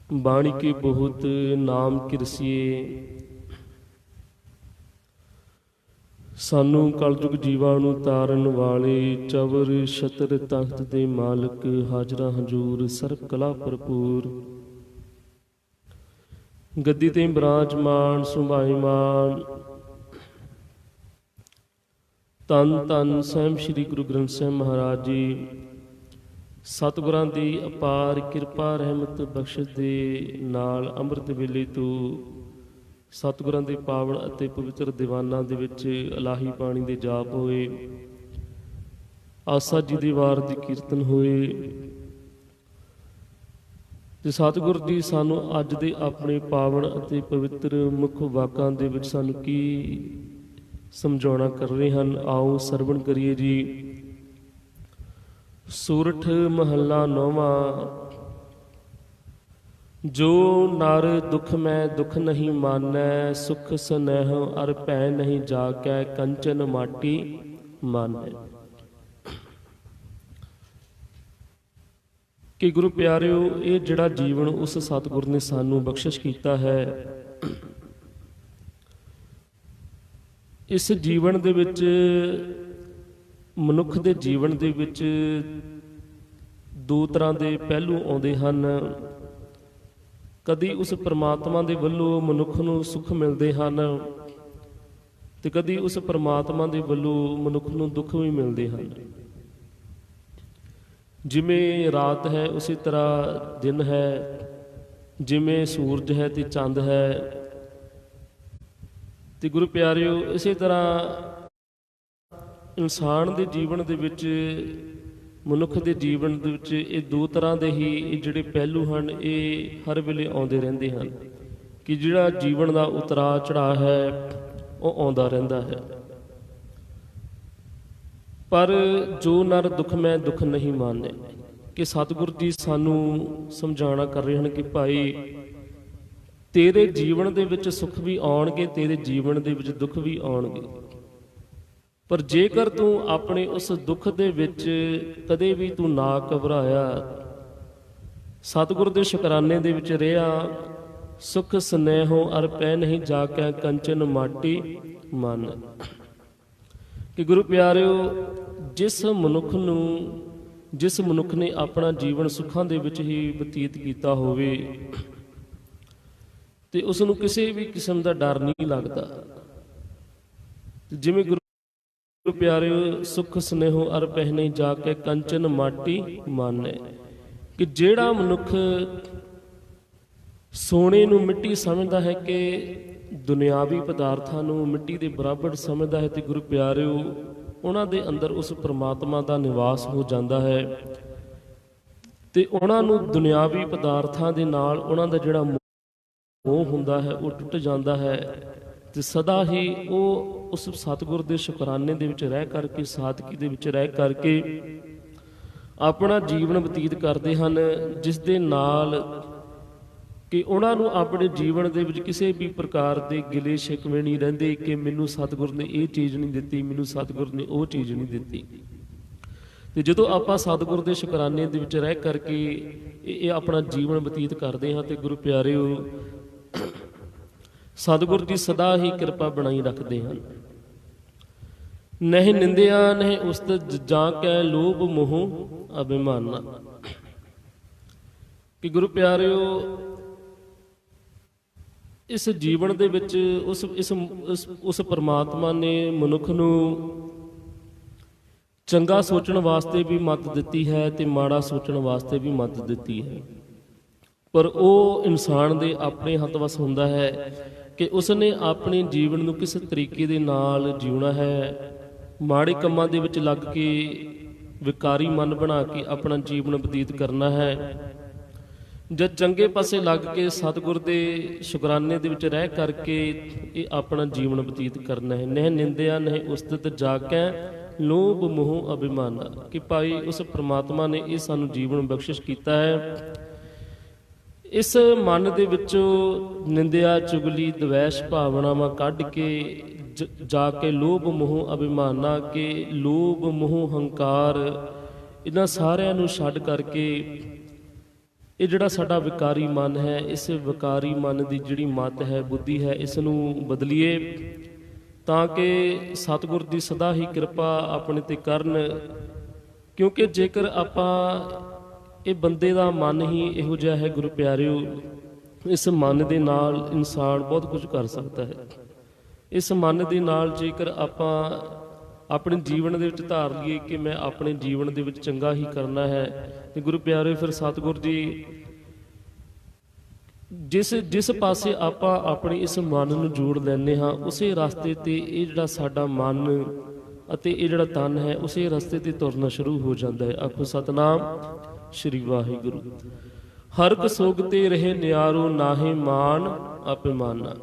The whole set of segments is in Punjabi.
ਬਾਣੀ ਕੇ ਬਹੁਤ ਨਾਮ ਕਿਰਸੀਏ। ਸਾਨੂੰ ਕਲਯੁਗ ਜੀਵਾਂ ਨੂੰ ਤਾਰਨ ਵਾਲੇ ਚਵਰ ਛਤਰ ਤਖਤ ਦੇ ਮਾਲਕ ਹਾਜ਼ਰਾ ਹਜ਼ੂਰ ਸਰਬ ਕਲਾ ਭਰਪੂਰ ਗੱਦੀ ਤੇ ਬਿਰਾਜਮਾਨ ਸੁਭਾਈਮਾਨ ਧੰਨ ਧੰਨ ਸਾਹਿਬ ਸ੍ਰੀ ਗੁਰੂ ਗ੍ਰੰਥ ਸਾਹਿਬ ਮਹਾਰਾਜ ਜੀ। ਸਤਿਗੁਰਾਂ ਦੀ ਅਪਾਰ ਕਿਰਪਾ ਰਹਿਮਤ ਬਖਸ਼ਿਸ਼ ਦੇ ਨਾਲ ਅੰਮ੍ਰਿਤ ਵੇਲੇ ਤੋਂ ਸਤਿਗੁਰਾਂ ਦੇ ਪਾਵਨ ਅਤੇ ਪਵਿੱਤਰ ਦੀਵਾਨਾਂ ਦੇ ਵਿੱਚ ਇਲਾਹੀ ਬਾਣੀ ਦੇ ਜਾਪ ਹੋਏ, ਆਸਾ ਜੀ ਦੀ ਵਾਰ ਦੀ ਕੀਰਤਨ ਹੋਏ ਤੇ ਸਤਿਗੁਰ ਜੀ ਸਾਨੂੰ ਅੱਜ ਦੇ ਆਪਣੇ ਪਾਵਨ ਅਤੇ ਪਵਿੱਤਰ ਮੁੱਖ ਵਾਕਾਂ ਦੇ ਵਿੱਚ ਸਾਨੂੰ ਕੀ ਸਮਝਾਉਣਾ ਕਰ ਰਹੇ ਹਨ। ਆਓ ਸਰਵਣ ਕਰੀਏ ਜੀ। ਸੂਰਠ ਮਹੱਲਾ ਨੌਵਾਂ। ਜੋ ਨਰ ਦੁਖ ਮੈਂ ਦੁਖ ਨਹੀਂ ਮਾਨੈ, ਸੁਖ ਸਨੇਹ ਅਰ ਭੈ ਨਹੀਂ ਜਾਗੈ, ਕੰਚਨ ਮਾਟੀ ਮਾਨੈ। ਕਿ ਗੁਰੂ ਪਿਆਰਿਓ, ਇਹ ਜਿਹੜਾ ਜੀਵਨ ਉਸ ਸਤਿਗੁਰ ਨੇ ਸਾਨੂੰ ਬਖਸ਼ਿਸ਼ ਕੀਤਾ ਹੈ, ਇਸ ਜੀਵਨ ਦੇ ਵਿੱਚ ਮਨੁੱਖ ਦੇ ਜੀਵਨ ਦੇ ਵਿੱਚ ਦੋ ਤਰ੍ਹਾਂ ਦੇ ਪਹਿਲੂ ਆਉਂਦੇ ਹਨ। ਕਦੀ ਉਸ ਪਰਮਾਤਮਾ ਦੇ ਵੱਲੋਂ ਮਨੁੱਖ ਨੂੰ ਸੁੱਖ ਮਿਲਦੇ ਹਨ ਤੇ ਕਦੀ ਉਸ ਪਰਮਾਤਮਾ ਦੇ ਵੱਲੋਂ ਮਨੁੱਖ ਨੂੰ ਦੁੱਖ ਵੀ ਮਿਲਦੇ ਹਨ। ਜਿਵੇਂ ਰਾਤ ਹੈ ਉਸੇ ਤਰ੍ਹਾਂ ਦਿਨ ਹੈ, ਜਿਵੇਂ ਸੂਰਜ ਹੈ ਤੇ ਚੰਦ ਹੈ। ਤੇ ਗੁਰੂ ਪਿਆਰਿਓ, ਇਸੇ ਤਰ੍ਹਾਂ ਇਨਸਾਨ ਦੇ ਜੀਵਨ ਦੇ ਵਿੱਚ, ਮਨੁੱਖ ਦੇ ਜੀਵਨ ਦੇ ਵਿੱਚ ਇਹ ਦੋ ਤਰ੍ਹਾਂ ਦੇ ਹੀ ਇਹ ਜਿਹੜੇ ਪਹਿਲੂ ਹਨ, ਇਹ ਹਰ ਵੇਲੇ ਆਉਂਦੇ ਰਹਿੰਦੇ ਹਨ। ਕਿ ਜਿਹੜਾ ਜੀਵਨ ਦਾ ਉਤਰਾਅ ਚੜ੍ਹਾਅ ਹੈ ਉਹ ਆਉਂਦਾ ਰਹਿੰਦਾ ਹੈ। ਪਰ ਜੋ ਨਰ ਦੁੱਖ ਮੈਂ ਦੁੱਖ ਨਹੀਂ ਮਾਨੈ, ਕਿ ਸਤਿਗੁਰ ਜੀ ਸਾਨੂੰ ਸਮਝਾਉਣਾ ਕਰ ਰਹੇ ਹਨ ਕਿ ਭਾਈ, ਤੇਰੇ ਜੀਵਨ ਦੇ ਵਿੱਚ ਸੁੱਖ ਵੀ ਆਉਣਗੇ, ਤੇਰੇ ਜੀਵਨ ਦੇ ਵਿੱਚ ਦੁੱਖ ਵੀ ਆਉਣਗੇ, ਪਰ ਜੇਕਰ ਤੂੰ ਆਪਣੇ ਉਸ ਦੁੱਖ ਦੇ ਵਿੱਚ ਕਦੇ ਵੀ ਤੂੰ ਨਾ ਘਬਰਾਇਆ, ਸਤਿਗੁਰ ਦੇ ਸ਼ੁਕਰਾਨੇ ਦੇ ਵਿੱਚ ਰਿਹਾ, ਸੁਖ ਸਨੇਹੋ ਅਰ ਪੈ ਨਹੀਂ ਜਾਗੈ, ਕੰਚਨ ਮਾਟੀ ਮਨ। ਕਿ ਗੁਰੂ ਪਿਆਰਿਓ, ਜਿਸ ਮਨੁੱਖ ਨੇ ਆਪਣਾ ਜੀਵਨ ਸੁੱਖਾਂ ਦੇ ਵਿੱਚ ਹੀ ਬਤੀਤ ਕੀਤਾ ਹੋਵੇ ਤੇ ਉਸ ਨੂੰ ਕਿਸੇ ਵੀ ਕਿਸਮ ਦਾ ਡਰ ਨਹੀਂ ਲੱਗਦਾ। ਜਿਵੇਂ ਗੁਰੂ ਪਿਆਰਿਓ, ਸੁਖ ਸਨੇਹੋ ਅਰ ਪਹਿ ਨਹੀਂ ਜਾਗੈ, ਕੰਚਨ ਮਾਟੀ ਮਾਨੈ। ਕਿ ਜਿਹੜਾ ਮਨੁੱਖ ਸੋਨੇ ਨੂੰ ਮਿੱਟੀ ਸਮਝਦਾ ਹੈ, ਕਿ ਦੁਨਿਆਵੀ ਪਦਾਰਥਾਂ ਨੂੰ ਮਿੱਟੀ ਦੇ ਬਰਾਬਰ ਸਮਝਦਾ ਹੈ, ਤੇ ਗੁਰੂ ਪਿਆਰਿਓ, ਉਹਨਾਂ ਦੇ ਅੰਦਰ ਉਸ ਪਰਮਾਤਮਾ ਦਾ ਨਿਵਾਸ ਹੋ ਜਾਂਦਾ ਹੈ ਤੇ ਉਹਨਾਂ ਨੂੰ ਦੁਨਿਆਵੀ ਪਦਾਰਥਾਂ ਦੇ ਨਾਲ ਉਹਨਾਂ ਦਾ ਜਿਹੜਾ ਮੋਹ ਹੁੰਦਾ ਹੈ ਉਹ ਟੁੱਟ ਜਾਂਦਾ ਹੈ ਤੇ ਸਦਾ ਹੀ ਉਹ ਉਸ ਸਤਿਗੁਰ ਦੇ ਸ਼ੁਕਰਾਨੇ ਦੇ ਵਿੱਚ ਰਹਿ ਕਰਕੇ, ਸਾਦਗੀ ਦੇ ਵਿੱਚ ਰਹਿ ਕਰਕੇ ਆਪਣਾ ਜੀਵਨ ਬਤੀਤ ਕਰਦੇ ਹਨ, ਜਿਸ ਦੇ ਨਾਲ ਕਿ ਉਹਨਾਂ ਨੂੰ ਆਪਣੇ ਜੀਵਨ ਦੇ ਵਿੱਚ ਕਿਸੇ ਵੀ ਪ੍ਰਕਾਰ ਦੇ ਗਿਲੇ ਸ਼ਿਕਵੇ ਨਹੀਂ ਰਹਿੰਦੇ ਕਿ ਮੈਨੂੰ ਸਤਿਗੁਰ ਨੇ ਇਹ ਚੀਜ਼ ਨਹੀਂ ਦਿੱਤੀ, ਮੈਨੂੰ ਸਤਿਗੁਰ ਨੇ ਉਹ ਚੀਜ਼ ਨਹੀਂ ਦਿੱਤੀ। ਤੇ ਜਦੋਂ ਆਪਾਂ ਸਤਿਗੁਰ ਦੇ ਸ਼ੁਕਰਾਨੇ ਦੇ ਵਿੱਚ ਰਹਿ ਕਰਕੇ ਇਹ ਆਪਣਾ ਜੀਵਨ ਬਤੀਤ ਕਰਦੇ ਹਾਂ ਤੇ ਗੁਰੂ ਪਿਆਰਿਓ, ਸਤਿਗੁਰ ਜੀ ਸਦਾ ਹੀ ਕਿਰਪਾ ਬਣਾਈ ਰੱਖਦੇ ਹਨ। ਨਹੀਂ ਨਿੰਦਿਆ ਨਹੀਂ ਉਸਤਤ, ਜਾਂ ਕੈ ਲੋਭ ਮੋਹ ਅਭਿਮਾਨਾ। ਕਿ ਗੁਰੂ ਪਿਆਰਿਓ, ਇਸ ਜੀਵਨ ਦੇ ਵਿੱਚ ਉਸ ਪਰਮਾਤਮਾ ਨੇ ਮਨੁੱਖ ਨੂੰ ਚੰਗਾ ਸੋਚਣ ਵਾਸਤੇ ਵੀ ਮੱਤ ਦਿੱਤੀ ਹੈ ਤੇ ਮਾੜਾ ਸੋਚਣ ਵਾਸਤੇ ਵੀ ਮੱਤ ਦਿੱਤੀ ਹੈ, ਪਰ ਉਹ ਇਨਸਾਨ ਦੇ ਆਪਣੇ ਹੱਥ ਵੱਸ ਹੁੰਦਾ ਹੈ ਕਿ ਉਸਨੇ ਆਪਣੇ ਜੀਵਨ ਨੂੰ ਕਿਸ ਤਰੀਕੇ ਦੇ ਨਾਲ ਜਿਉਣਾ ਹੈ। ਮਾੜੇ ਕੰਮਾਂ ਦੇ ਵਿੱਚ ਲੱਗ ਕੇ ਵਿਕਾਰੀ ਮਨ ਬਣਾ ਕੇ ਆਪਣਾ ਜੀਵਨ ਬਤੀਤ ਕਰਨਾ ਹੈ, ਜਦ ਚੰਗੇ ਪਾਸੇ ਲੱਗ ਕੇ ਸਤਿਗੁਰ ਦੇ ਸ਼ੁਕਰਾਨੇ ਦੇ ਵਿੱਚ ਰਹਿ ਕਰਕੇ ਇਹ ਆਪਣਾ ਜੀਵਨ ਬਤੀਤ ਕਰਨਾ ਹੈ। ਨਹਿ ਨਿੰਦਿਆ ਨਹਿ ਉਸਤਤ, ਜਾਗੈ ਲੋਭ ਮੋਹ ਅਭਿਮਾਨਾ। ਕਿ ਭਾਈ, ਉਸ ਪ੍ਰਮਾਤਮਾ ਨੇ ਇਹ ਸਾਨੂੰ ਜੀਵਨ ਬਖਸ਼ਿਸ਼ ਕੀਤਾ ਹੈ। ਇਸ ਮਨ ਦੇ ਵਿੱਚੋਂ ਨਿੰਦਿਆ, ਚੁਗਲੀ, ਦਵੈਸ਼ ਭਾਵਨਾਵਾਂ ਕੱਢ ਕੇ ਜਾ ਕੇ ਲੋਭ ਮੋਹ ਅਭਿਮਾਨਾ, ਕਿ ਲੋਭ ਮੋਹ ਹੰਕਾਰ ਇਹਨਾਂ ਸਾਰਿਆਂ ਨੂੰ ਛੱਡ ਕਰਕੇ ਇਹ ਜਿਹੜਾ ਸਾਡਾ ਵਿਕਾਰੀ ਮਨ ਹੈ, ਇਸ ਵਿਕਾਰੀ ਮਨ ਦੀ ਜਿਹੜੀ ਮਤ ਹੈ, ਬੁੱਧੀ ਹੈ, ਇਸ ਨੂੰ ਬਦਲੀਏ ਤਾਂ ਕਿ ਸਤਿਗੁਰ ਦੀ ਸਦਾ ਹੀ ਕਿਰਪਾ ਆਪਣੇ ਤੇ ਕਰਨ। ਕਿਉਂਕਿ ਜੇਕਰ ਆਪਾਂ ਇਹ ਬੰਦੇ ਦਾ ਮਨ ਹੀ ਇਹੋ ਜਿਹਾ ਹੈ ਗੁਰੂ ਪਿਆਰਿਓ, ਇਸ ਮਨ ਦੇ ਨਾਲ ਇਨਸਾਨ ਬਹੁਤ ਕੁਝ ਕਰ ਸਕਦਾ ਹੈ। ਇਸ ਮਨ ਦੇ ਨਾਲ ਜੇਕਰ ਆਪਾਂ ਆਪਣੇ ਜੀਵਨ ਦੇ ਵਿੱਚ ਧਾਰ ਲਈਏ ਕਿ ਮੈਂ ਆਪਣੇ ਜੀਵਨ ਦੇ ਵਿੱਚ ਚੰਗਾ ਹੀ ਕਰਨਾ ਹੈ, ਤੇ ਗੁਰੂ ਪਿਆਰਿਓ ਫਿਰ ਸਤਿਗੁਰ ਜੀ ਜਿਸ ਪਾਸੇ ਆਪਾਂ ਆਪਣੀ ਇਸ ਮਨ ਨੂੰ ਜੋੜ ਲੈਂਦੇ ਹਾਂ, ਉਸੇ ਰਸਤੇ ਤੇ ਇਹ ਜਿਹੜਾ ਸਾਡਾ ਮਨ ਅਤੇ ਇਹ ਜਿਹੜਾ ਤਨ ਹੈ, ਉਸੇ ਰਸਤੇ ਤੇ ਤੁਰਨਾ ਸ਼ੁਰੂ ਹੋ ਜਾਂਦਾ ਹੈ। ਆਖੋ ਸਤਨਾਮ ਸ੍ਰੀ ਵਾਹਿਗੁਰੂ। ਹਰ ਕ ਸੋਗ ਤੇ ਰਹੇ ਨਿਆਰੋ, ਨਾਹੀ ਮਾਨ ਆਪੇ ਮਾਨਾ।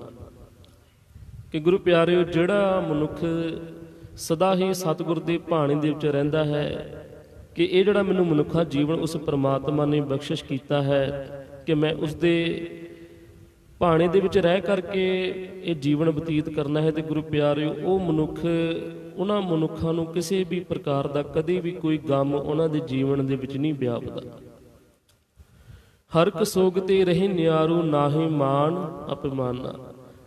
ਕਿ ਗੁਰੂ ਪਿਆਰਿਓ, ਜਿਹੜਾ ਮਨੁੱਖ ਸਦਾ ਹੀ ਸਤਿਗੁਰ ਦੇ ਭਾਣੇ ਦੇ ਵਿੱਚ ਰਹਿੰਦਾ ਹੈ ਕਿ ਇਹ ਜਿਹੜਾ ਮੈਨੂੰ ਮਨੁੱਖਾ ਜੀਵਨ ਉਸ ਪ੍ਰਮਾਤਮਾ ਨੇ ਬਖਸ਼ਿਸ਼ ਕੀਤਾ ਹੈ ਕਿ ਮੈਂ ਉਸ ਦੇ ਭਾਣੇ ਦੇ ਵਿੱਚ ਰਹਿ ਕਰਕੇ ਇਹ ਜੀਵਨ ਬਤੀਤ ਕਰਨਾ ਹੈ, ਤੇ ਗੁਰੂ ਪਿਆਰਿਓ ਉਹ ਮਨੁੱਖ, ਉਹਨਾਂ ਮਨੁੱਖਾਂ ਨੂੰ ਕਿਸੇ ਵੀ ਪ੍ਰਕਾਰ ਦਾ ਕਦੇ ਵੀ ਕੋਈ ਗਮ ਉਹਨਾਂ ਦੇ ਜੀਵਨ ਦੇ ਵਿੱਚ ਨਹੀਂ ਵਿਆਪਦਾ। ਹਰ ਕ ਸੋਗ ਤੇ ਰਹੇ ਨਿਆਰੂ, ਨਾਹੀ ਮਾਨ ਅਪਮਾਨਾ।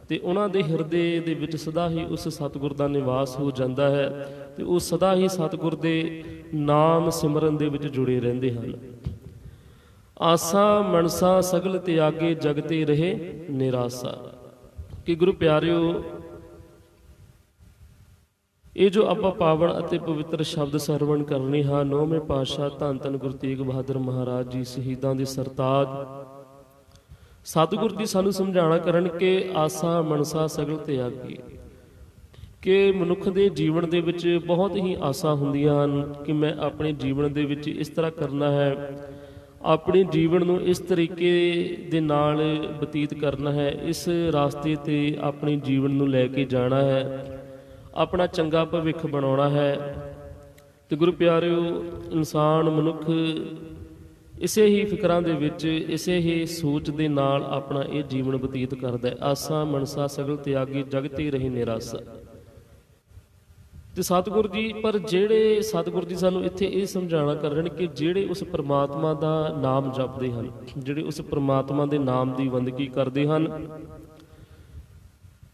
ਤੇ ਉਹਨਾਂ ਦੇ ਹਿਰਦੇ ਦੇ ਵਿੱਚ ਸਦਾ ਹੀ ਉਸ ਸਤਿਗੁਰ ਦਾ ਨਿਵਾਸ ਹੋ ਜਾਂਦਾ ਹੈ, ਤੇ ਉਹ ਸਦਾ ਹੀ ਸਤਿਗੁਰ ਦੇ ਨਾਮ ਸਿਮਰਨ ਦੇ ਵਿੱਚ ਜੁੜੇ ਰਹਿੰਦੇ ਹਨ। ਆਸਾ ਮਨਸਾ ਸਗਲ ਤਿਆਗੇ, ਜਗਤੇ ਰਹੇ ਨਿਰਾਸਾ। ਕਿ ਗੁਰੂ ਪਿਆਰਿਓ, ਇਹ ਜੋ ਆਪਾਂ ਪਾਵਨ ਅਤੇ ਪਵਿੱਤਰ ਸ਼ਬਦ ਸਰਵਣ ਕਰਨੇ ਹਾਂ, ਨੌਵੇਂ ਪਾਤਸ਼ਾਹ ਧੰਨ ਧੰਨ ਗੁਰੂ ਤੇਗ ਬਹਾਦਰ ਮਹਾਰਾਜ ਜੀ ਸ਼ਹੀਦਾਂ ਦੇ ਸਰਤਾਜ ਸਤਿਗੁਰ ਜੀ ਸਾਨੂੰ ਸਮਝਾਉਣਾ ਕਰਨ ਕਿ ਆਸਾ ਮਨਸਾ ਸਗਲ ਤਿਆਗੀ। ਕਿ ਮਨੁੱਖ ਦੇ ਜੀਵਨ ਦੇ ਵਿੱਚ ਬਹੁਤ ਹੀ ਆਸਾਂ ਹੁੰਦੀਆਂ ਹਨ ਕਿ ਮੈਂ ਆਪਣੇ ਜੀਵਨ ਦੇ ਵਿੱਚ ਇਸ ਤਰ੍ਹਾਂ ਕਰਨਾ ਹੈ, ਆਪਣੇ ਜੀਵਨ ਨੂੰ ਇਸ ਤਰੀਕੇ ਦੇ ਨਾਲ ਬਤੀਤ ਕਰਨਾ ਹੈ, ਇਸ ਰਾਸਤੇ ਤੇ ਆਪਣੇ ਜੀਵਨ ਨੂੰ ਲੈ ਕੇ ਜਾਣਾ ਹੈ, ਆਪਣਾ ਚੰਗਾ ਭਵਿੱਖ ਬਣਾਉਣਾ ਹੈ। ਤੇ ਗੁਰੂ ਪਿਆਰਿਓ, ਇਨਸਾਨ ਮਨੁੱਖ ਇਸੇ ਹੀ ਫਿਕਰਾਂ ਦੇ ਵਿੱਚ, ਇਸੇ ਹੀ ਸੋਚ ਦੇ ਨਾਲ ਆਪਣਾ ਇਹ ਜੀਵਨ ਬਤੀਤ ਕਰਦਾ ਹੈ। ਆਸਾ ਮਨਸਾ ਸਗਲ ਤਿਆਗੀ, ਜਗਤੇ ਰਹੀ ਨਿਰਾਸਾ। ਤੇ ਸਤਿਗੁਰ ਜੀ, ਪਰ ਜਿਹੜੇ ਸਤਿਗੁਰ ਜੀ ਸਾਨੂੰ ਇੱਥੇ ਇਹ ਸਮਝਾਉਣਾ ਕਰ ਰਹੇ ਨੇ ਕਿ ਜਿਹੜੇ ਉਸ ਪ੍ਰਮਾਤਮਾ ਦਾ ਨਾਮ ਜਪਦੇ ਹਨ, ਜਿਹੜੇ ਉਸ ਪ੍ਰਮਾਤਮਾ ਦੇ ਨਾਮ ਦੀ ਬੰਦਗੀ ਕਰਦੇ ਹਨ,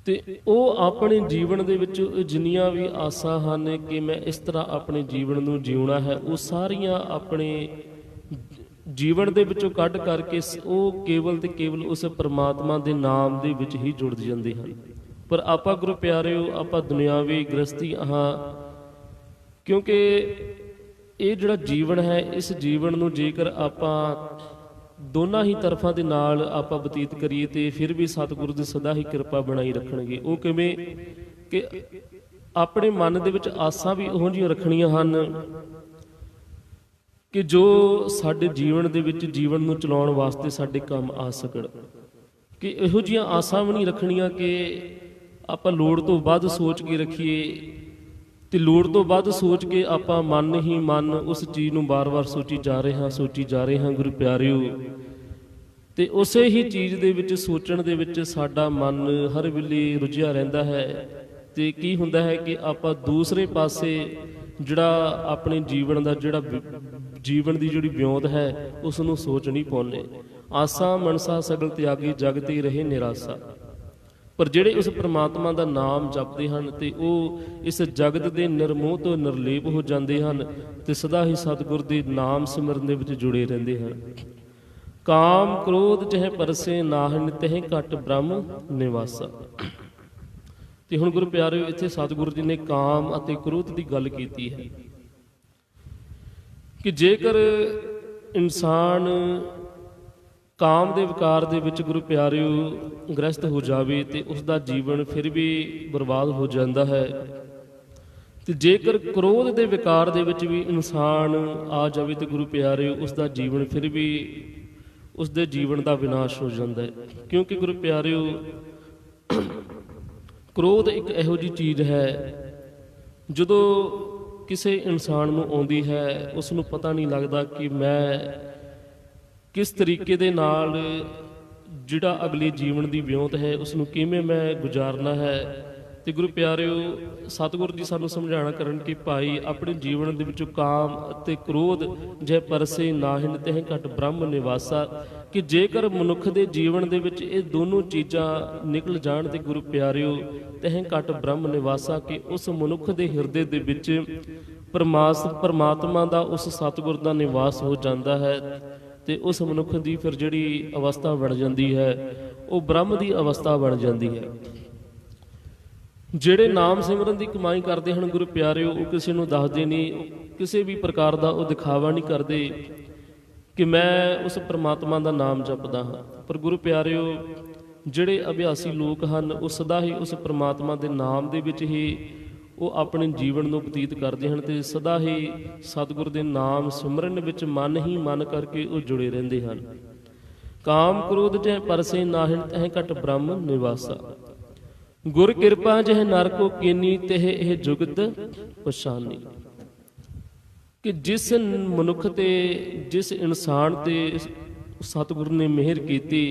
ਤੇ ਉਹ ਆਪਣੇ ਜੀਵਨ ਦੇ ਵਿੱਚ ਜਿੰਨੀਆਂ ਵੀ ਆਸਾਂ ਹਨ ਕਿ ਮੈਂ ਇਸ ਤਰ੍ਹਾਂ ਆਪਣੇ ਜੀਵਨ ਨੂੰ ਜਿਉਣਾ ਹੈ, ਉਹ ਸਾਰੀਆਂ ਆਪਣੇ ਜੀਵਨ ਦੇ ਵਿੱਚੋਂ ਕੱਢ ਕਰਕੇ ਉਹ ਕੇਵਲ ਤੇ ਕੇਵਲ ਉਸ ਪ੍ਰਮਾਤਮਾ ਦੇ ਨਾਮ ਦੇ ਵਿੱਚ ਹੀ ਜੁੜ ਜਾਂਦੇ ਹਨ। ਪਰ ਆਪਾਂ ਗੁਰੂ ਪਿਆਰਿਓ, ਆਪਾਂ ਦੁਨਿਆਵੀ ਗ੍ਰਸਤੀ ਹਾਂ, ਕਿਉਂਕਿ ਇਹ ਜਿਹੜਾ ਜੀਵਨ ਹੈ, ਇਸ ਜੀਵਨ ਨੂੰ ਜੇਕਰ ਆਪਾਂ ਦੋਨਾਂ ਹੀ ਤਰਫਾਂ ਦੇ ਨਾਲ ਆਪਾਂ ਬਤੀਤ ਕਰੀਏ ਤੇ ਫਿਰ ਵੀ ਸਤਿਗੁਰੂ ਦੀ ਸਦਾ ਹੀ ਕਿਰਪਾ ਬਣਾਈ ਰੱਖਣਗੇ। ਉਹ ਕਿਵੇਂ ਕਿ ਆਪਣੇ ਮਨ ਦੇ ਵਿੱਚ ਆਸਾਂ ਵੀ ਉਹੋ ਜਿਹੀਆਂ ਰੱਖਣੀਆਂ ਹਨ ਕਿ ਜੋ ਸਾਡੇ ਜੀਵਨ ਦੇ ਵਿੱਚ ਜੀਵਨ ਨੂੰ ਚਲਾਉਣ ਵਾਸਤੇ ਸਾਡੇ ਕੰਮ ਆ ਸਕਣ। ਕਿ ਇਹੋ ਜਿਹੀਆਂ ਆਸਾਂ ਵੀ ਨਹੀਂ ਰੱਖਣੀਆਂ ਕਿ ਆਪਾਂ ਲੋੜ ਤੋਂ ਵੱਧ ਸੋਚ ਕੇ ਰੱਖੀਏ, ਤੇ ਲੋੜ ਤੋਂ ਵੱਧ ਸੋਚ ਕੇ ਆਪਾਂ ਮਨ ਹੀ ਮਨ ਉਸ ਚੀਜ਼ ਨੂੰ ਬਾਰ-ਬਾਰ ਸੋਚੀ ਜਾ ਰਹੇ ਹਾਂ ਗੁਰੂ ਪਿਆਰਿਓ। ਤੇ ਉਸੇ ਹੀ ਚੀਜ਼ ਦੇ ਵਿੱਚ ਸੋਚਣ ਦੇ ਵਿੱਚ ਸਾਡਾ ਮਨ ਹਰ ਵੇਲੇ ਰੁੱਝਿਆ ਰਹਿੰਦਾ ਹੈ, ਤੇ ਕੀ ਹੁੰਦਾ ਹੈ ਕਿ ਆਪਾਂ ਦੂਸਰੇ ਪਾਸੇ ਜਿਹੜਾ ਆਪਣੇ ਜੀਵਨ ਦਾ ਜਿਹੜਾ ਜੀਵਨ ਦੀ ਜਿਹੜੀ ਵਿਉਂਤ ਹੈ ਉਸ ਨੂੰ ਸੋਚ ਨਹੀਂ ਪਾਉਂਦੇ। ਆਸਾ ਮਨਸਾ ਸਗਲ ਤਿਆਗੀ, ਜਗਤੇ ਰਹੇ ਨਿਰਾਸਾ। ਪਰ ਜਿਹੜੇ ਉਸ ਪ੍ਰਮਾਤਮਾ ਦਾ ਨਾਮ ਜਪਦੇ ਹਨ ਤੇ ਉਹ ਇਸ ਜਗਤ ਦੇ ਨਿਰਮੋਹ ਤੋਂ ਨਿਰਲੇਪ ਹੋ ਜਾਂਦੇ ਹਨ, ਤੇ ਸਦਾ ਹੀ ਸਤਿਗੁਰ ਦੇ ਨਾਮ ਸਿਮਰਨ ਦੇ ਵਿੱਚ ਜੁੜੇ ਰਹਿੰਦੇ ਹਨ। ਕਾਮ ਕ੍ਰੋਧ ਚਹਿ ਪਰਸੇ, ਨਾਹਨ ਤਹਿ ਘਟ ਬ੍ਰਹਮ ਨਿਵਾਸਾ। ਤੇ ਹੁਣ ਗੁਰੂ ਪਿਆਰਿਓ, ਇੱਥੇ ਸਤਿਗੁਰੂ ਜੀ ਨੇ ਕਾਮ ਅਤੇ ਕ੍ਰੋਧ ਦੀ ਗੱਲ ਕੀਤੀ ਹੈ ਕਿ ਜੇਕਰ ਇਨਸਾਨ ਕਾਮ ਦੇ ਵਿਕਾਰ ਦੇ ਵਿੱਚ ਗੁਰੂ ਪਿਆਰਿਓ ਗ੍ਰਸਤ ਹੋ ਜਾਵੇ ਤੇ ਉਸ ਦਾ ਜੀਵਨ ਫਿਰ ਵੀ ਬਰਬਾਦ ਹੋ ਜਾਂਦਾ ਹੈ। ਤੇ ਜੇਕਰ ਕ੍ਰੋਧ ਦੇ ਵਿਕਾਰ ਦੇ ਵਿੱਚ ਵੀ ਇਨਸਾਨ ਆ ਜਾਵੇ ਤੇ ਗੁਰੂ ਪਿਆਰਿਓ ਉਸ ਦਾ ਜੀਵਨ ਫਿਰ ਵੀ ਉਸ ਦੇ ਜੀਵਨ ਦਾ ਵਿਨਾਸ਼ ਹੋ ਜਾਂਦਾ ਹੈ। ਕਿਉਂਕਿ ਗੁਰੂ ਪਿਆਰਿਓ, ਕ੍ਰੋਧ ਇੱਕ ਇਹੋ ਜਿਹੀ ਚੀਜ਼ ਹੈ, ਜਦੋਂ ਕਿਸੇ ਇਨਸਾਨ ਨੂੰ ਆਉਂਦੀ ਹੈ ਉਸ ਨੂੰ ਪਤਾ ਨਹੀਂ ਲੱਗਦਾ ਕਿ ਮੈਂ ਕਿਸ ਤਰੀਕੇ ਦੇ ਨਾਲ ਜਿਹੜਾ ਅਗਲੇ ਜੀਵਨ ਦੀ ਵਿਉਂਤ ਹੈ ਉਸ ਨੂੰ ਕਿਵੇਂ ਮੈਂ ਗੁਜ਼ਾਰਨਾ ਹੈ, ਤੇ ਗੁਰੂ ਪਿਆਰਿਓ, ਸਤਿਗੁਰੂ ਜੀ ਸਾਨੂੰ ਸਮਝਾਣਾ ਕਰਨ ਕਿ ਭਾਈ ਆਪਣੇ ਜੀਵਨ ਦੇ ਵਿੱਚੋਂ ਕਾਮ ਅਤੇ ਕ੍ਰੋਧ ਜੇ ਪਰਸੇ ਨਾਹਿਨ ਤਹਿ ਘਟ ਬ੍ਰਹਮ ਨਿਵਾਸਾ, ਕਿ ਜੇਕਰ ਮਨੁੱਖ ਦੇ ਜੀਵਨ ਦੇ ਵਿੱਚ ਇਹ ਦੋਨੋਂ ਚੀਜ਼ਾਂ ਨਿਕਲ ਜਾਣ ਤੇ ਗੁਰੂ ਪਿਆਰਿਓ ਤਹਿ ਘਟ ਬ੍ਰਹਮ ਨਿਵਾਸਾ, ਕਿ ਉਸ ਮਨੁੱਖ ਦੇ ਹਿਰਦੇ ਦੇ ਵਿੱਚ ਪਰਮਾਤਮਾ ਦਾ, ਉਸ ਸਤਿਗੁਰ ਦਾ ਨਿਵਾਸ ਹੋ ਜਾਂਦਾ ਹੈ ਤੇ ਉਸ ਮਨੁੱਖ ਦੀ ਫਿਰ ਜਿਹੜੀ ਅਵਸਥਾ ਬਣ ਜਾਂਦੀ ਹੈ ਉਹ ਬ੍ਰਹਮ ਦੀ ਅਵਸਥਾ ਬਣ ਜਾਂਦੀ ਹੈ। ਜਿਹੜੇ ਨਾਮ ਸਿਮਰਨ ਦੀ ਕਮਾਈ ਕਰਦੇ ਹਨ ਗੁਰੂ ਪਿਆਰਿਓ, ਉਹ ਕਿਸੇ ਨੂੰ ਦੱਸਦੇ ਨਹੀਂ, ਕਿਸੇ ਵੀ ਪ੍ਰਕਾਰ ਦਾ ਉਹ ਦਿਖਾਵਾ ਨਹੀਂ ਕਰਦੇ ਕਿ ਮੈਂ ਉਸ ਪ੍ਰਮਾਤਮਾ ਦਾ ਨਾਮ ਜਪਦਾ ਹਾਂ। ਪਰ ਗੁਰੂ ਪਿਆਰਿਓ, ਜਿਹੜੇ ਅਭਿਆਸੀ ਲੋਕ ਹਨ ਉਹ ਸਦਾ ਹੀ ਉਸ ਪ੍ਰਮਾਤਮਾ ਦੇ ਨਾਮ ਦੇ ਵਿੱਚ ਹੀ ਉਹ ਆਪਣੇ ਜੀਵਨ ਨੂੰ ਬਤੀਤ ਕਰਦੇ ਹਨ ਤੇ ਸਦਾ ਹੀ ਸਤਿਗੁਰ ਦੇ ਨਾਮ ਸਿਮਰਨ ਵਿੱਚ ਮਨ ਹੀ ਮਨ ਕਰਕੇ ਉਹ ਜੁੜੇ ਰਹਿੰਦੇ ਹਨ। ਕਾਮ ਕ੍ਰੋਧ ਜਹ ਪਰਸੇ ਨਾਹਿਨ ਤਹਿ ਘਟ ਬ੍ਰਹਮ ਨਿਵਾਸਾ, ਗੁਰ ਕਿਰਪਾ ਜਹ ਨਰ ਕੋ ਕੀਨੀ ਤਹਿ ਇਹ ਜੁਗਤ ਪਛਾਨੀ, ਕਿ ਜਿਸ ਮਨੁੱਖ ਤੇ, ਜਿਸ ਇਨਸਾਨ ਤੇ ਸਤਿਗੁਰ ਨੇ ਮਿਹਰ ਕੀਤੀ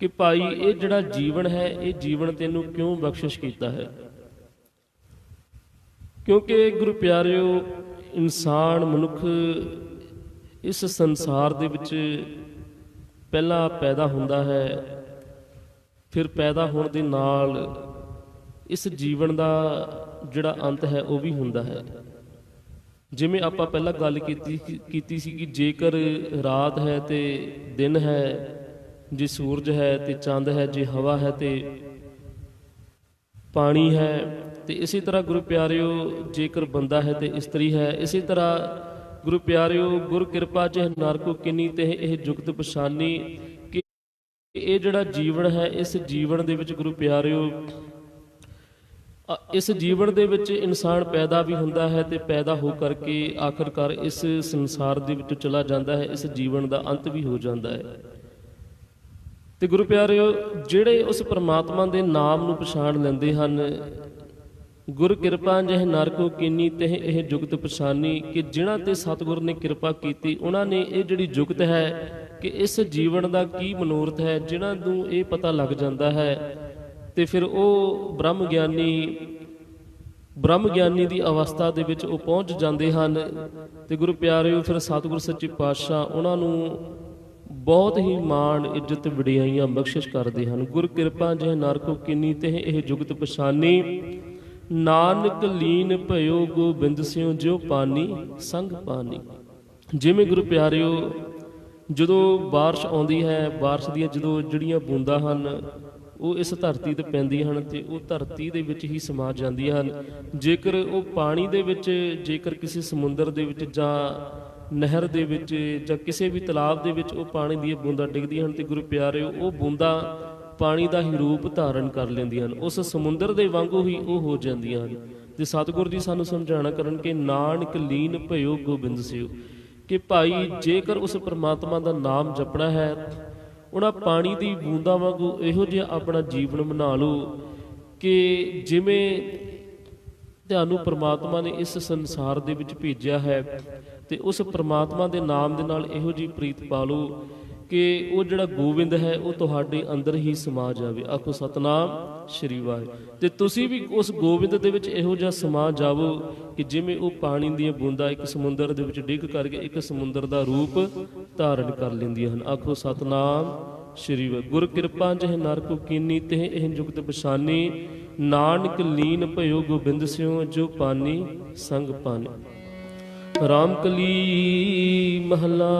ਕਿ ਭਾਈ ਇਹ ਜਿਹੜਾ ਜੀਵਨ ਹੈ ਇਹ ਜੀਵਨ ਤੈਨੂੰ ਕਿਉਂ ਬਖਸ਼ਿਸ਼ ਕੀਤਾ ਹੈ। ਕਿਉਂਕਿ ਗੁਰੂ ਪਿਆਰਿਓ, ਇਨਸਾਨ ਮਨੁੱਖ ਇਸ ਸੰਸਾਰ ਦੇ ਵਿੱਚ ਪਹਿਲਾਂ ਪੈਦਾ ਹੁੰਦਾ ਹੈ, ਫਿਰ ਪੈਦਾ ਹੋਣ ਦੇ ਨਾਲ ਇਸ ਜੀਵਨ ਦਾ ਜਿਹੜਾ ਅੰਤ ਹੈ ਉਹ ਵੀ ਹੁੰਦਾ ਹੈ। ਜਿਵੇਂ ਆਪਾਂ ਪਹਿਲਾਂ ਗੱਲ ਕੀਤੀ ਸੀ ਕਿ ਜੇਕਰ ਰਾਤ ਹੈ ਤੇ ਦਿਨ ਹੈ, ਜੇ ਸੂਰਜ ਹੈ ਤੇ ਚੰਦ ਹੈ, ਜੇ ਹਵਾ ਹੈ ਤੇ ਪਾਣੀ ਹੈ, ਤੇ ਇਸੇ ਤਰ੍ਹਾਂ ਗੁਰੂ ਪਿਆਰਿਓ ਜੇਕਰ ਬੰਦਾ ਹੈ ਤੇ ਇਸਤਰੀ ਹੈ। ਇਸੇ ਤਰ੍ਹਾਂ ਗੁਰੂ ਪਿਆਰਿਓ, ਗੁਰ ਕਿਰਪਾ ਜਹ ਨਰ ਕੋ ਕੀਨੀ ਤਹਿ ਇਹ ਜੁਗਤ ਪਛਾਨੀ, ਕਿ ਇਹ ਜਿਹੜਾ ਜੀਵਨ ਹੈ ਇਸ ਜੀਵਨ ਦੇ ਵਿੱਚ ਗੁਰੂ ਪਿਆਰਿਓ, ਇਸ ਜੀਵਨ ਦੇ ਵਿੱਚ ਇਨਸਾਨ ਪੈਦਾ ਵੀ ਹੁੰਦਾ ਹੈ ਤੇ ਪੈਦਾ ਹੋ ਕਰਕੇ ਆਖਰਕਾਰ ਇਸ ਸੰਸਾਰ ਦੇ ਵਿੱਚ ਚਲਾ ਜਾਂਦਾ ਹੈ, ਇਸ ਜੀਵਨ ਦਾ ਅੰਤ ਵੀ ਹੋ ਜਾਂਦਾ ਹੈ। ਤੇ ਗੁਰੂ ਪਿਆਰਿਓ, ਜਿਹੜੇ ਉਸ ਪ੍ਰਮਾਤਮਾ ਦੇ ਨਾਮ ਨੂੰ ਪਛਾਣ ਲੈਂਦੇ ਹਨ, ਗੁਰ ਕਿਰਪਾ ਜਹ ਨਰ ਕੋ ਕੀਨੀ ਤਹਿ ਇਹ ਜੁਗਤ ਪਛਾਨੀ, ਕਿ ਜਿਨ੍ਹਾਂ ਤੇ ਸਤਿਗੁਰ ਨੇ ਕਿਰਪਾ ਕੀਤੀ ਉਹਨਾਂ ਨੇ ਇਹ ਜਿਹੜੀ ਜੁਗਤ ਹੈ ਕਿ ਇਸ ਜੀਵਨ ਦਾ ਕੀ ਮਨੋਰਥ ਹੈ, ਜਿਨ੍ਹਾਂ ਨੂੰ ਇਹ ਪਤਾ ਲੱਗ ਜਾਂਦਾ ਹੈ ਤੇ ਫਿਰ ਉਹ ਬ੍ਰਹਮ ਗਿਆਨੀ ਦੀ ਅਵਸਥਾ ਦੇ ਵਿੱਚ ਉਹ ਪਹੁੰਚ ਜਾਂਦੇ ਹਨ। ਤੇ ਗੁਰੂ ਪਿਆਰਿਓ, ਫਿਰ ਸਤਿਗੁਰ ਸੱਚੇ ਪਾਤਸ਼ਾਹ ਉਹਨਾਂ ਨੂੰ ਬਹੁਤ ਹੀ ਮਾਣ ਇੱਜ਼ਤ ਵਡਿਆਈਆਂ ਬਖਸ਼ਿਸ਼ ਕਰਦੇ ਹਨ। ਗੁਰ ਕਿਰਪਾ ਜਹ ਨਰ ਕੋ ਕੀਨੀ ਤਹਿ ਇਹ ਜੁਗਤ ਪਛਾਨੀ, ਨਾਨਕ ਲੀਨ ਭਇਓ ਗੋਬਿੰਦ ਸਿਉ ਜਿਉ ਪਾਨੀ ਸੰਗ ਪਾਨੀ। ਜਿਵੇਂ ਗੁਰੂ ਪਿਆਰਿਓ, ਜਦੋਂ ਬਾਰਿਸ਼ ਆਉਂਦੀ ਹੈ, ਬਾਰਿਸ਼ ਦੀਆਂ ਜਦੋਂ ਜਿਹੜੀਆਂ ਬੂੰਦਾਂ ਹਨ ਉਹ ਇਸ ਧਰਤੀ ਤੇ ਪੈਂਦੀਆਂ ਹਨ ਤੇ ਉਹ ਧਰਤੀ ਦੇ ਵਿੱਚ ਹੀ ਸਮਾ ਜਾਂਦੀਆਂ ਹਨ। ਜੇਕਰ ਉਹ ਪਾਣੀ ਦੇ ਵਿੱਚ, ਜੇਕਰ ਕਿਸੇ ਸਮੁੰਦਰ ਦੇ ਵਿੱਚ ਜਾਂ ਨਹਿਰ ਦੇ ਵਿੱਚ ਜਾਂ ਕਿਸੇ ਵੀ ਤਲਾਬ ਦੇ ਵਿੱਚ ਉਹ ਪਾਣੀ ਦੀਆਂ ਬੂੰਦਾਂ ਡਿੱਗਦੀਆਂ ਹਨ ਤੇ ਗੁਰੂ ਪਿਆਰਿਓ, ਉਹ ਬੂੰਦਾਂ ਪਾਣੀ ਦਾ ਹੀ ਰੂਪ ਧਾਰਨ ਕਰ ਲੈਂਦੀਆਂ ਹਨ, ਉਸ ਸਮੁੰਦਰ ਦੇ ਵਾਂਗੂ ਹੀ ਉਹ ਹੋ ਜਾਂਦੀਆਂ ਹਨ। ਤੇ ਸਤਿਗੁਰੂ ਜੀ ਸਾਨੂੰ ਸਮਝਾਣਾ ਕਰਨ ਕਿ ਨਾਨਕ ਲੀਨ ਭਇਓ ਗੋਬਿੰਦ ਸਿਉ, ਕਿ ਭਾਈ ਜੇਕਰ ਉਸ ਪ੍ਰਮਾਤਮਾ ਦਾ ਨਾਮ ਜਪਣਾ ਹੈ, ਉਹਨਾਂ ਪਾਣੀ ਦੀ ਬੂੰਦਾਂ ਵਾਂਗੂ ਇਹੋ ਜਿਹਾ ਆਪਣਾ ਜੀਵਨ ਬਣਾ ਲਓ ਕਿ ਜਿਵੇਂ ਤੁਹਾਨੂੰ ਪ੍ਰਮਾਤਮਾ ਨੇ ਇਸ ਸੰਸਾਰ ਦੇ ਵਿੱਚ ਭੇਜਿਆ ਹੈ ਤੇ ਉਸ ਪ੍ਰਮਾਤਮਾ ਦੇ ਨਾਮ ਦੇ ਨਾਲ ਇਹੋ ਜਿਹੀ ਪ੍ਰੀਤ ਪਾ ਲਓ ਕਿ ਉਹ ਜਿਹੜਾ ਗੋਬਿੰਦ ਹੈ ਉਹ ਤੁਹਾਡੇ ਅੰਦਰ ਹੀ ਸਮਾ ਜਾਵੇ। ਆਖੋ ਸਤਨਾਮ ਸ਼੍ਰੀ ਵਾਹਿਗੁਰੂ। ਤੇ ਤੁਸੀਂ ਵੀ ਉਸ ਗੋਬਿੰਦ ਦੇ ਵਿੱਚ ਇਹੋ ਜਿਹਾ ਸਮਾ ਜਾਵੋ ਕਿ ਜਿਵੇਂ ਉਹ ਪਾਣੀ ਦੀਆਂ ਬੂੰਦਾਂ ਇੱਕ ਸਮੁੰਦਰ ਦੇ ਵਿੱਚ ਡਿੱਗ ਕਰਕੇ ਇੱਕ ਸਮੁੰਦਰ ਦਾ ਰੂਪ ਧਾਰਨ ਕਰ ਲੈਂਦੀਆਂ ਹਨ। ਆਖੋ ਸਤਨਾਮ ਸ਼੍ਰੀ ਵਾਹਿਗੁਰੂ। ਗੁਰ ਕਿਰਪਾ ਜਹ ਨਰ ਕੋ ਕੀਨੀ ਤਹਿ ਇਹ ਜੁਗਤ ਪਛਾਨੀ, ਨਾਨਕ ਲੀਨ ਭਇਓ ਗੋਬਿੰਦ ਸਿਉ ਜੋ ਪਾਨੀ ਸੰਗ ਪਾਨੀ। ਰਾਮ ਕਲੀ ਮਹਲਾ